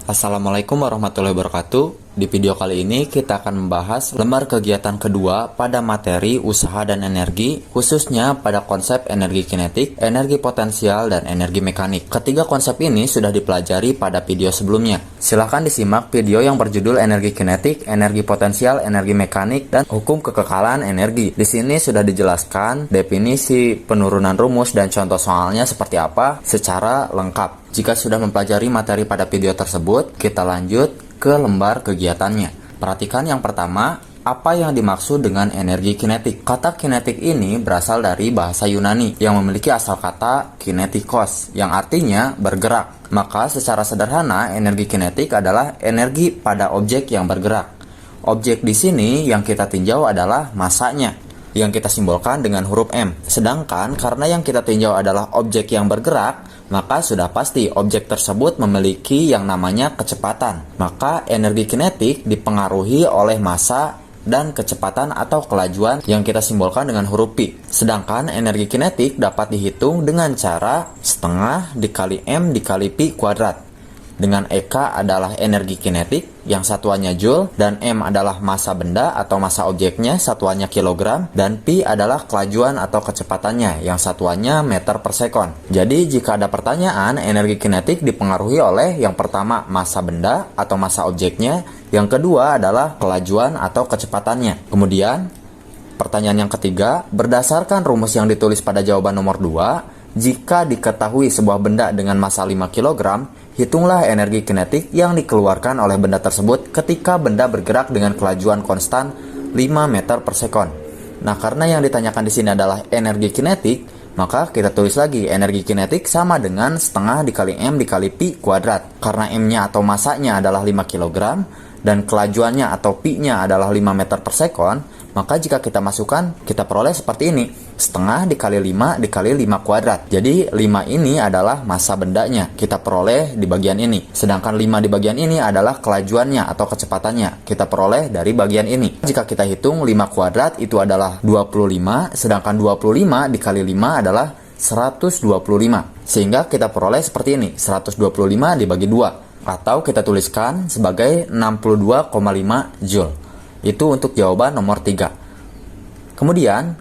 Assalamualaikum warahmatullahi wabarakatuh. Di video kali ini kita akan membahas lembar kegiatan kedua pada materi usaha dan energi, khususnya pada konsep energi kinetik, energi potensial, dan energi mekanik. Ketiga konsep ini sudah dipelajari pada video sebelumnya. Silahkan disimak video yang berjudul energi kinetik, energi potensial, energi mekanik, dan hukum kekekalan energi. Di sini sudah dijelaskan definisi, penurunan rumus, dan contoh soalnya seperti apa secara lengkap. Jika sudah mempelajari materi pada video tersebut, kita lanjut ke lembar kegiatannya. Perhatikan yang pertama, apa yang dimaksud dengan energi kinetik? Kata kinetik ini berasal dari bahasa Yunani yang memiliki asal kata kinetikos, yang artinya bergerak. Maka secara sederhana, energi kinetik adalah energi pada objek yang bergerak. Objek di sini yang kita tinjau adalah masanya, yang kita simbolkan dengan huruf M. Sedangkan karena yang kita tinjau adalah objek yang bergerak, maka sudah pasti objek tersebut memiliki yang namanya kecepatan. Maka energi kinetik dipengaruhi oleh massa dan kecepatan atau kelajuan yang kita simbolkan dengan huruf Pi. Sedangkan energi kinetik dapat dihitung dengan cara setengah dikali M dikali Pi kuadrat. Dengan Eka adalah energi kinetik yang satuannya Joule, dan M adalah massa benda atau massa objeknya, satuannya kilogram, dan Pi adalah kelajuan atau kecepatannya yang satuannya meter per sekon. Jadi jika ada pertanyaan, energi kinetik dipengaruhi oleh yang pertama massa benda atau massa objeknya, yang kedua adalah kelajuan atau kecepatannya. Kemudian pertanyaan yang ketiga, berdasarkan rumus yang ditulis pada jawaban nomor 2, jika diketahui sebuah benda dengan massa 5 kg, hitunglah energi kinetik yang dikeluarkan oleh benda tersebut ketika benda bergerak dengan kelajuan konstan 5 meter per sekon. Nah, karena yang ditanyakan di sini adalah energi kinetik, maka kita tulis lagi energi kinetik sama dengan setengah dikali M dikali Pi kuadrat. Karena M-nya atau masanya adalah 5 kg dan kelajuannya atau Pi-nya adalah 5 meter per sekon, maka jika kita masukkan, kita peroleh seperti ini. Setengah dikali 5 dikali 5 kuadrat. Jadi 5 ini adalah massa bendanya, kita peroleh di bagian ini. Sedangkan 5 di bagian ini adalah kelajuannya atau kecepatannya, kita peroleh dari bagian ini. Jika kita hitung 5 kuadrat itu adalah 25, sedangkan 25 dikali 5 adalah 125. Sehingga kita peroleh seperti ini, 125 dibagi 2. Atau kita tuliskan sebagai 62,5 Joule. Itu untuk jawaban nomor 3. Kemudian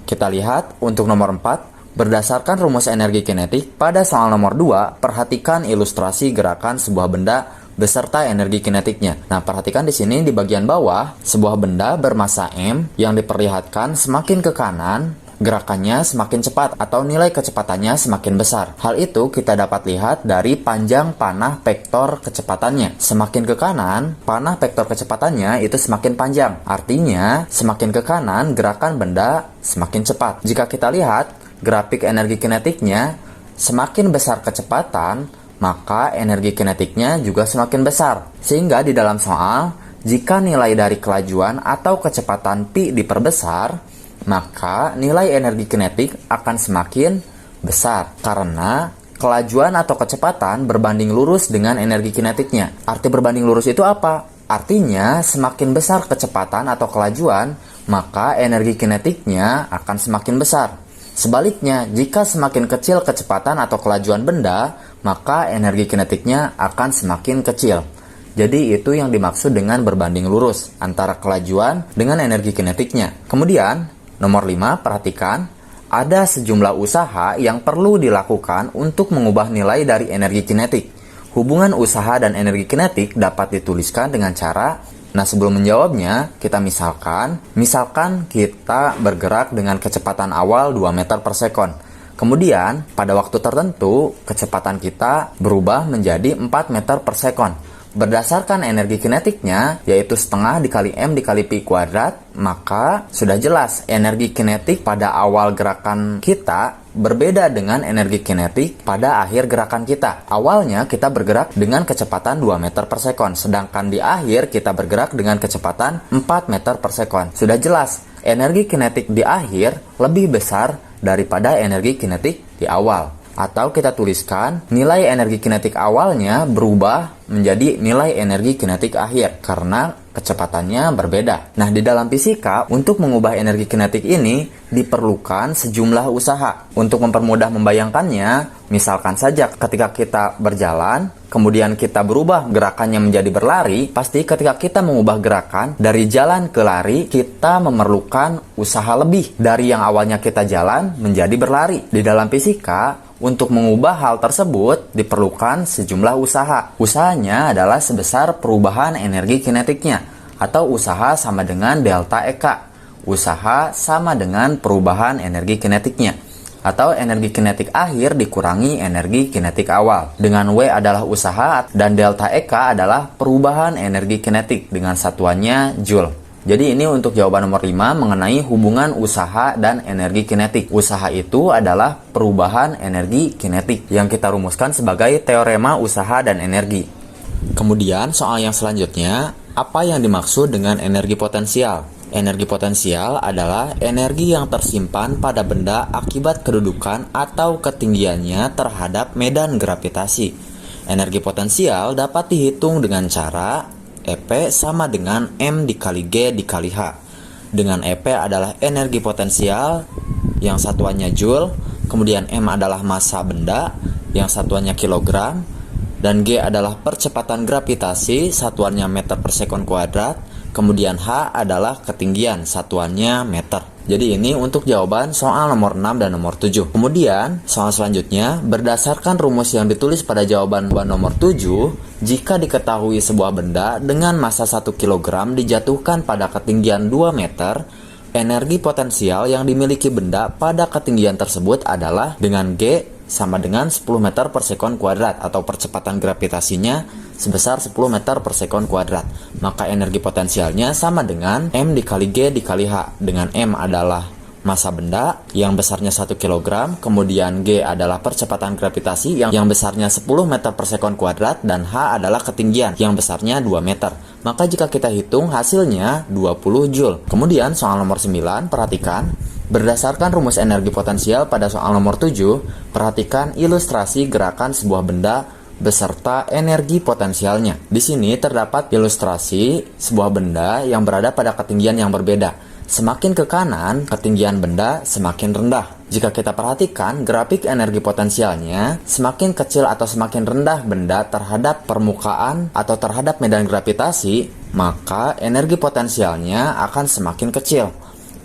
kita lihat untuk nomor 4, berdasarkan rumus energi kinetik pada soal nomor 2, perhatikan ilustrasi gerakan sebuah benda beserta energi kinetiknya. Nah, perhatikan di sini di bagian bawah, sebuah benda bermassa M yang diperlihatkan semakin ke kanan, gerakannya semakin cepat atau nilai kecepatannya semakin besar. Hal itu kita dapat lihat dari panjang panah vektor kecepatannya. Semakin ke kanan, panah vektor kecepatannya itu semakin panjang. Artinya, semakin ke kanan, gerakan benda semakin cepat. Jika kita lihat grafik energi kinetiknya, semakin besar kecepatan, maka energi kinetiknya juga semakin besar. Sehingga di dalam soal, jika nilai dari kelajuan atau kecepatan Pi diperbesar, maka nilai energi kinetik akan semakin besar karena kelajuan atau kecepatan berbanding lurus dengan energi kinetiknya. Arti berbanding lurus itu apa? Artinya semakin besar kecepatan atau kelajuan, maka energi kinetiknya akan semakin besar. Sebaliknya, jika semakin kecil kecepatan atau kelajuan benda, maka energi kinetiknya akan semakin kecil. Jadi itu yang dimaksud dengan berbanding lurus antara kelajuan dengan energi kinetiknya. Kemudian nomor 5, perhatikan, ada sejumlah usaha yang perlu dilakukan untuk mengubah nilai dari energi kinetik. Hubungan usaha dan energi kinetik dapat dituliskan dengan cara, nah sebelum menjawabnya, kita misalkan kita bergerak dengan kecepatan awal 2 meter per sekon. Kemudian, pada waktu tertentu, kecepatan kita berubah menjadi 4 meter per sekon. Berdasarkan energi kinetiknya, yaitu setengah dikali M dikali Pi kuadrat, maka sudah jelas energi kinetik pada awal gerakan kita berbeda dengan energi kinetik pada akhir gerakan kita. Awalnya kita bergerak dengan kecepatan 2 meter per sekon, sedangkan di akhir kita bergerak dengan kecepatan 4 meter per sekon. Sudah jelas, energi kinetik di akhir lebih besar daripada energi kinetik di awal. Atau kita tuliskan nilai energi kinetik awalnya berubah menjadi nilai energi kinetik akhir karena kecepatannya berbeda. Nah, di dalam fisika, untuk mengubah energi kinetik ini diperlukan sejumlah usaha. Untuk mempermudah membayangkannya, misalkan saja ketika kita berjalan, kemudian kita berubah gerakannya menjadi berlari, pasti ketika kita mengubah gerakan dari jalan ke lari, kita memerlukan usaha lebih dari yang awalnya kita jalan menjadi berlari. Di dalam fisika, untuk mengubah hal tersebut diperlukan sejumlah usaha. Usahanya adalah sebesar perubahan energi kinetiknya, atau usaha sama dengan delta EK. Usaha sama dengan perubahan energi kinetiknya, atau energi kinetik akhir dikurangi energi kinetik awal. Dengan W adalah usaha dan delta EK adalah perubahan energi kinetik dengan satuannya Joule. Jadi ini untuk jawaban nomor 5 mengenai hubungan usaha dan energi kinetik. Usaha itu adalah perubahan energi kinetik yang kita rumuskan sebagai teorema usaha dan energi. Kemudian soal yang selanjutnya, apa yang dimaksud dengan energi potensial? Energi potensial adalah energi yang tersimpan pada benda akibat kedudukan atau ketinggiannya terhadap medan gravitasi. Energi potensial dapat dihitung dengan cara EP sama dengan M dikali G dikali H. Dengan EP adalah energi potensial yang satuannya Joule, kemudian M adalah massa benda yang satuannya kilogram, dan G adalah percepatan gravitasi satuannya meter per sekon kuadrat, kemudian H adalah ketinggian satuannya meter. Jadi ini untuk jawaban soal nomor 6 dan nomor 7. Kemudian soal selanjutnya, berdasarkan rumus yang ditulis pada jawaban nomor 7, jika diketahui sebuah benda dengan massa 1 kg dijatuhkan pada ketinggian 2 meter, energi potensial yang dimiliki benda pada ketinggian tersebut adalah dengan G sama dengan 10 meter per sekon kuadrat, atau percepatan gravitasinya sebesar 10 meter per sekon kuadrat. Maka energi potensialnya sama dengan M dikali G dikali H, dengan M adalah massa benda yang besarnya 1 kg, kemudian G adalah percepatan gravitasi yang besarnya 10 meter per sekon kuadrat, dan H adalah ketinggian yang besarnya 2 meter. Maka jika kita hitung hasilnya 20 Joule. Kemudian soal nomor 9, perhatikan. Berdasarkan rumus energi potensial pada soal nomor 7, perhatikan ilustrasi gerakan sebuah benda beserta energi potensialnya. Di sini terdapat ilustrasi sebuah benda yang berada pada ketinggian yang berbeda. Semakin ke kanan, ketinggian benda semakin rendah. Jika kita perhatikan grafik energi potensialnya, semakin kecil atau semakin rendah benda terhadap permukaan atau terhadap medan gravitasi, maka energi potensialnya akan semakin kecil.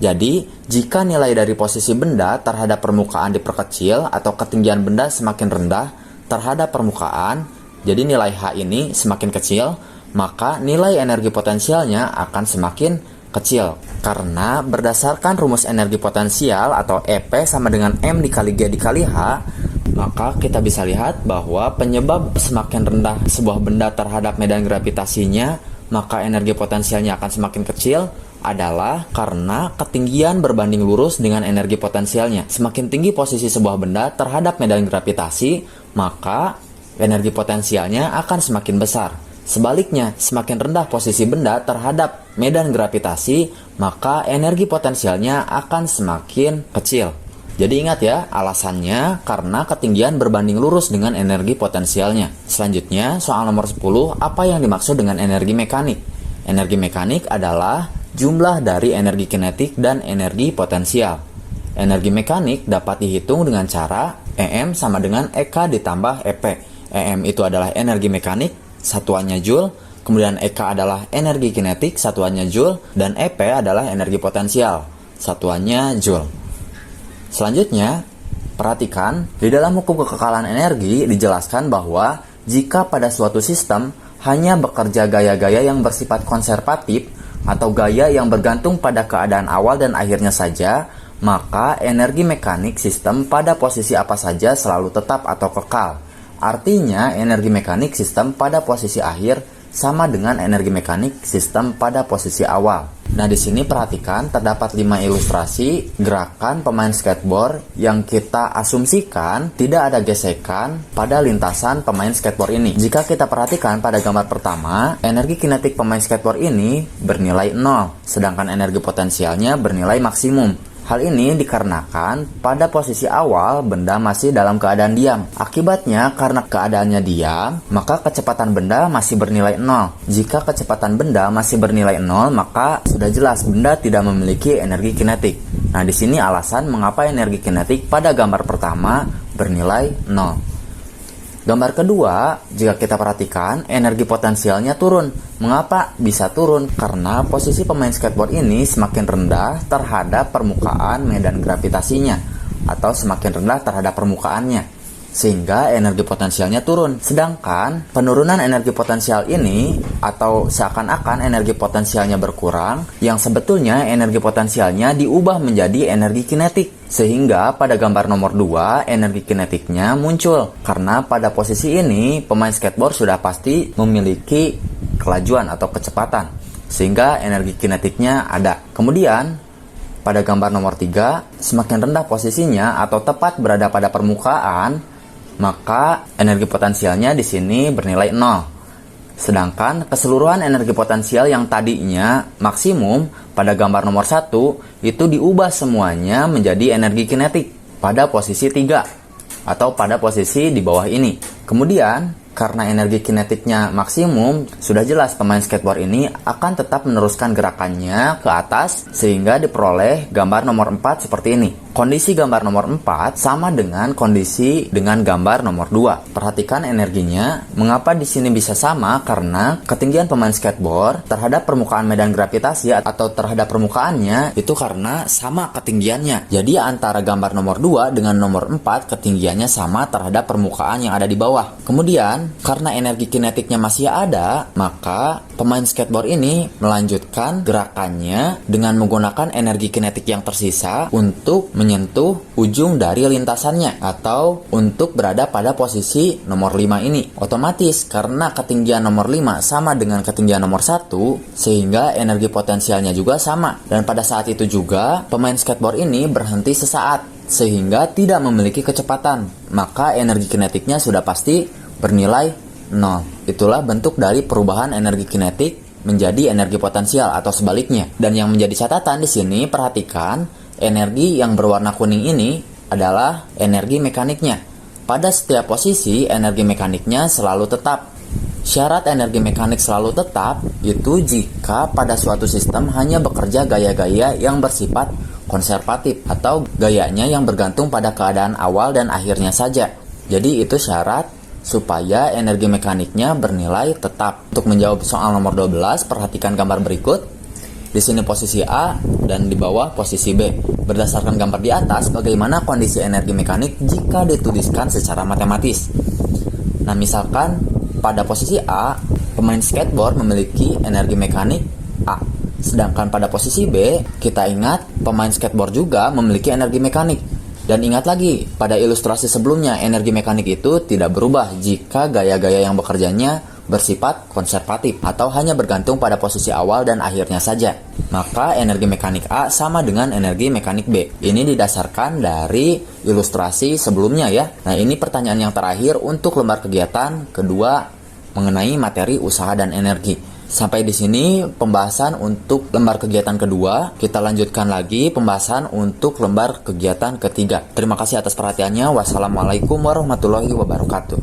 Jadi, jika nilai dari posisi benda terhadap permukaan diperkecil atau ketinggian benda semakin rendah terhadap permukaan, jadi nilai H ini semakin kecil, maka nilai energi potensialnya akan semakin kecil. Karena berdasarkan rumus energi potensial atau EP sama dengan M dikali G dikali H, maka kita bisa lihat bahwa penyebab semakin rendah sebuah benda terhadap medan gravitasinya, maka energi potensialnya akan semakin kecil, adalah karena ketinggian berbanding lurus dengan energi potensialnya. Semakin tinggi posisi sebuah benda terhadap medan gravitasi, maka energi potensialnya akan semakin besar. Sebaliknya, semakin rendah posisi benda terhadap medan gravitasi, maka energi potensialnya akan semakin kecil. Jadi ingat ya, alasannya karena ketinggian berbanding lurus dengan energi potensialnya. Selanjutnya, soal nomor 10, apa yang dimaksud dengan energi mekanik? Energi mekanik adalah jumlah dari energi kinetik dan energi potensial. Energi mekanik dapat dihitung dengan cara EM sama dengan EK ditambah EP. EM itu adalah energi mekanik, satuannya Joule, kemudian EK adalah energi kinetik, satuannya Joule, dan EP adalah energi potensial, satuannya Joule. Selanjutnya, perhatikan, di dalam hukum kekekalan energi dijelaskan bahwa jika pada suatu sistem hanya bekerja gaya-gaya yang bersifat konservatif atau gaya yang bergantung pada keadaan awal dan akhirnya saja, maka energi mekanik sistem pada posisi apa saja selalu tetap atau kekal. Artinya, energi mekanik sistem pada posisi akhir sama dengan energi mekanik sistem pada posisi awal. Nah, di sini perhatikan terdapat 5 ilustrasi gerakan pemain skateboard yang kita asumsikan tidak ada gesekan pada lintasan pemain skateboard ini. Jika kita perhatikan pada gambar pertama, energi kinetik pemain skateboard ini bernilai 0, sedangkan energi potensialnya bernilai maksimum. Hal ini dikarenakan pada posisi awal benda masih dalam keadaan diam. Akibatnya karena keadaannya diam, maka kecepatan benda masih bernilai 0. Jika kecepatan benda masih bernilai 0, maka sudah jelas benda tidak memiliki energi kinetik. Nah, di sini alasan mengapa energi kinetik pada gambar pertama bernilai 0. Gambar kedua, jika kita perhatikan, energi potensialnya turun. Mengapa bisa turun? Karena posisi pemain skateboard ini semakin rendah terhadap permukaan medan gravitasinya, atau semakin rendah terhadap permukaannya, sehingga energi potensialnya turun. Sedangkan penurunan energi potensial ini, atau seakan-akan energi potensialnya berkurang, yang sebetulnya energi potensialnya diubah menjadi energi kinetik. Sehingga pada gambar nomor 2 energi kinetiknya muncul. Karena pada posisi ini pemain skateboard sudah pasti memiliki kelajuan atau kecepatan, sehingga energi kinetiknya ada. Kemudian pada gambar nomor 3, semakin rendah posisinya atau tepat berada pada permukaan, maka energi potensialnya di sini bernilai 0. Sedangkan keseluruhan energi potensial yang tadinya maksimum pada gambar nomor 1 itu diubah semuanya menjadi energi kinetik pada posisi 3 atau pada posisi di bawah ini. Kemudian karena energi kinetiknya maksimum, sudah jelas pemain skateboard ini akan tetap meneruskan gerakannya ke atas sehingga diperoleh gambar nomor 4 seperti ini. Kondisi gambar nomor 4 sama dengan kondisi dengan gambar nomor 2. Perhatikan energinya. Mengapa di sini bisa sama? Karena ketinggian pemain skateboard terhadap permukaan medan gravitasi atau terhadap permukaannya itu karena sama ketinggiannya. Jadi antara gambar nomor 2 dengan nomor 4 ketinggiannya sama terhadap permukaan yang ada di bawah. Kemudian karena energi kinetiknya masih ada, maka pemain skateboard ini melanjutkan gerakannya dengan menggunakan energi kinetik yang tersisa untuk menyentuh ujung dari lintasannya atau untuk berada pada posisi nomor 5 ini. Otomatis karena ketinggian nomor 5 sama dengan ketinggian nomor 1, sehingga energi potensialnya juga sama. Dan pada saat itu juga pemain skateboard ini berhenti sesaat sehingga tidak memiliki kecepatan. Maka energi kinetiknya sudah pasti bernilai 0. Itulah bentuk dari perubahan energi kinetik menjadi energi potensial atau sebaliknya. Dan yang menjadi catatan di sini, perhatikan energi yang berwarna kuning ini adalah energi mekaniknya. Pada setiap posisi, energi mekaniknya selalu tetap. Syarat energi mekanik selalu tetap itu jika pada suatu sistem hanya bekerja gaya-gaya yang bersifat konservatif atau gayanya yang bergantung pada keadaan awal dan akhirnya saja. Jadi itu syarat supaya energi mekaniknya bernilai tetap. Untuk menjawab soal nomor 12, perhatikan gambar berikut. Di sini posisi A dan di bawah posisi B. Berdasarkan gambar di atas, bagaimana kondisi energi mekanik jika dituliskan secara matematis? Nah, misalkan pada posisi A, pemain skateboard memiliki energi mekanik A. Sedangkan pada posisi B, kita ingat pemain skateboard juga memiliki energi mekanik. Dan ingat lagi, pada ilustrasi sebelumnya, energi mekanik itu tidak berubah jika gaya-gaya yang bekerjanya bersifat konservatif atau hanya bergantung pada posisi awal dan akhirnya saja. Maka energi mekanik A sama dengan energi mekanik B. Ini didasarkan dari ilustrasi sebelumnya ya. Nah, ini pertanyaan yang terakhir untuk lembar kegiatan kedua mengenai materi usaha dan energi. Sampai di sini pembahasan untuk lembar kegiatan kedua. Kita lanjutkan lagi pembahasan untuk lembar kegiatan ketiga. Terima kasih atas perhatiannya. Wassalamualaikum warahmatullahi wabarakatuh.